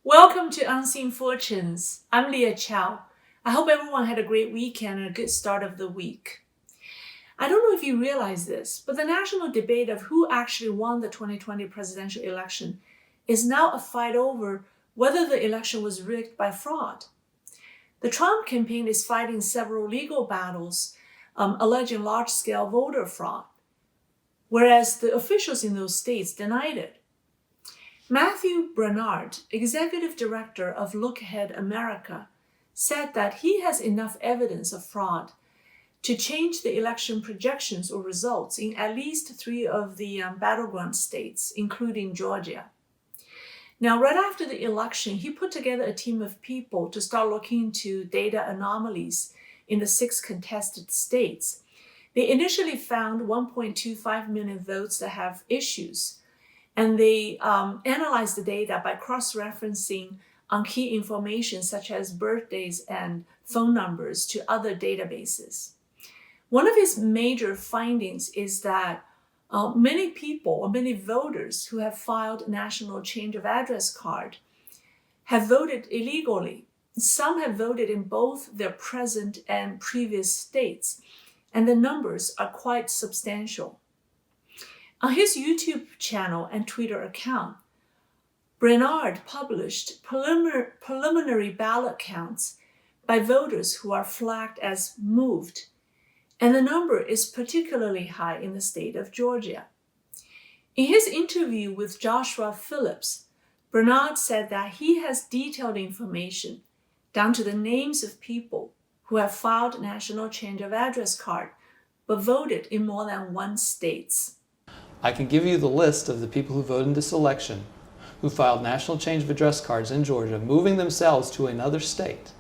Welcome to Unseen Fortunes. I'm Leah Chow. I hope everyone had a great weekend and a good start of the week. I don't know if you realize this, but the national debate of who actually won the 2020 presidential election is now a fight over whether the election was rigged by fraud. The Trump campaign is fighting several legal battles alleging large-scale voter fraud, whereas the officials in those states denied it. Matthew Braynard, executive director of Look Ahead America, said that he has enough evidence of fraud to change the election projections or results in at least 3 of the battleground states, including Georgia. Now, right after the election, he put together a team of people to start looking into data anomalies in the 6 contested states. They initially found 1.25 million votes that have issues, and they analyzed the data by cross-referencing on key information such as birthdays and phone numbers to other databases. One of his major findings is that many people or many voters who have filed national change of address card have voted illegally. Some have voted in both their present and previous states, and the numbers are quite substantial. On his YouTube channel and Twitter account, Braynard published preliminary ballot counts by voters who are flagged as moved, and the number is particularly high in the state of Georgia. In his interview with Joshua Phillips, Braynard said that he has detailed information down to the names of people who have filed national change of address card but voted in more than one state. I can give you the list of the people who voted in this election who filed national change of address cards in Georgia, moving themselves to another state.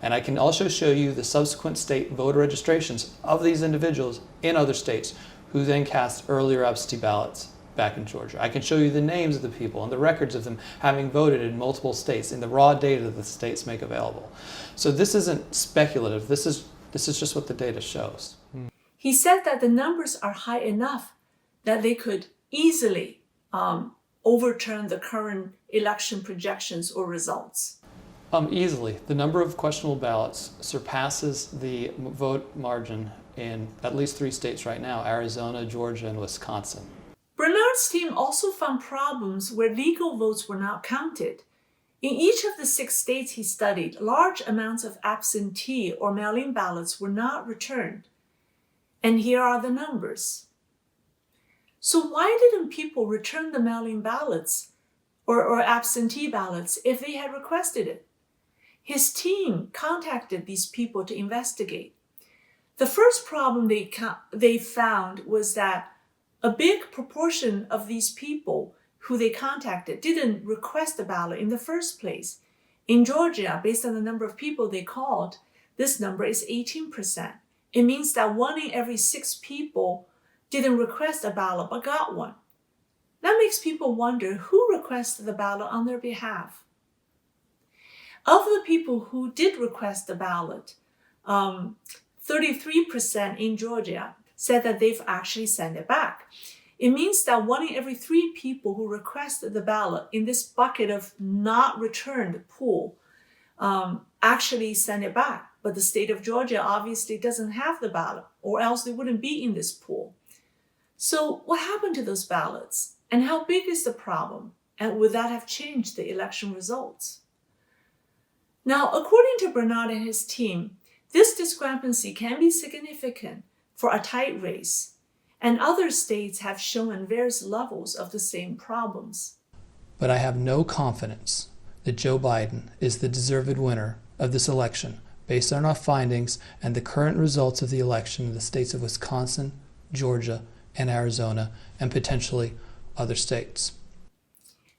And I can also show you the subsequent state voter registrations of these individuals in other states who then cast earlier absentee ballots back in Georgia. I can show you the names of the people and the records of them having voted in multiple states in the raw data that the states make available. So this isn't speculative. This is just what the data shows. He said that the numbers are high enough that they could easily overturn the current election projections or results. Easily. The number of questionable ballots surpasses the vote margin in at least 3 states right now: Arizona, Georgia, and Wisconsin. Braynard's team also found problems where legal votes were not counted. In each of the 6 states he studied, large amounts of absentee or mail-in ballots were not returned. And here are the numbers. So why didn't people return the mail-in ballots or absentee ballots if they had requested it? His team contacted these people to investigate. The first problem they found was that a big proportion of these people who they contacted didn't request a ballot in the first place. In Georgia, based on the number of people they called, this number is 18%. It means that 1 in every 6 people didn't request a ballot but got one. That makes people wonder who requested the ballot on their behalf. Of the people who did request the ballot, 33% in Georgia said that they've actually sent it back. It means that 1 in every 3 people who requested the ballot in this bucket of not returned pool actually sent it back. But the state of Georgia obviously doesn't have the ballot, or else they wouldn't be in this pool. So what happened to those ballots? And how big is the problem? And would that have changed the election results? Now, according to Braynard and his team, this discrepancy can be significant for a tight race, and other states have shown various levels of the same problems. But I have no confidence that Joe Biden is the deserved winner of this election based on our findings and the current results of the election in the states of Wisconsin, Georgia, and Arizona, and potentially other states.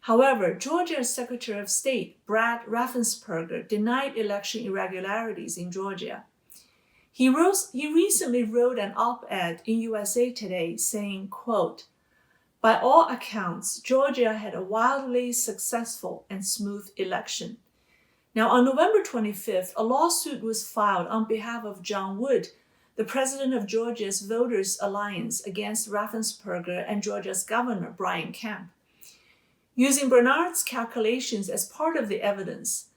However, Georgia's Secretary of State, Brad Raffensperger, denied election irregularities in Georgia. He recently wrote an op-ed in USA Today saying, quote, "By all accounts, Georgia had a wildly successful and smooth election." Now, on November 25th, a lawsuit was filed on behalf of John Wood, the president of Georgia's Voters Alliance, against Raffensperger and Georgia's governor, Brian Kemp. Using Braynard's calculations as part of the evidence,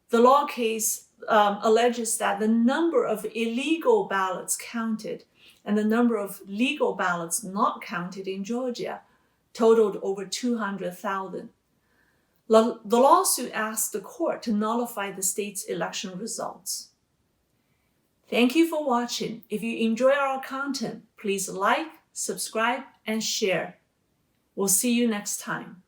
the law case alleges that the number of illegal ballots counted and the number of legal ballots not counted in Georgia totaled over 200,000. The lawsuit asked the court to nullify the state's election results. Thank you for watching. If you enjoy our content, please like, subscribe, and share. We'll see you next time.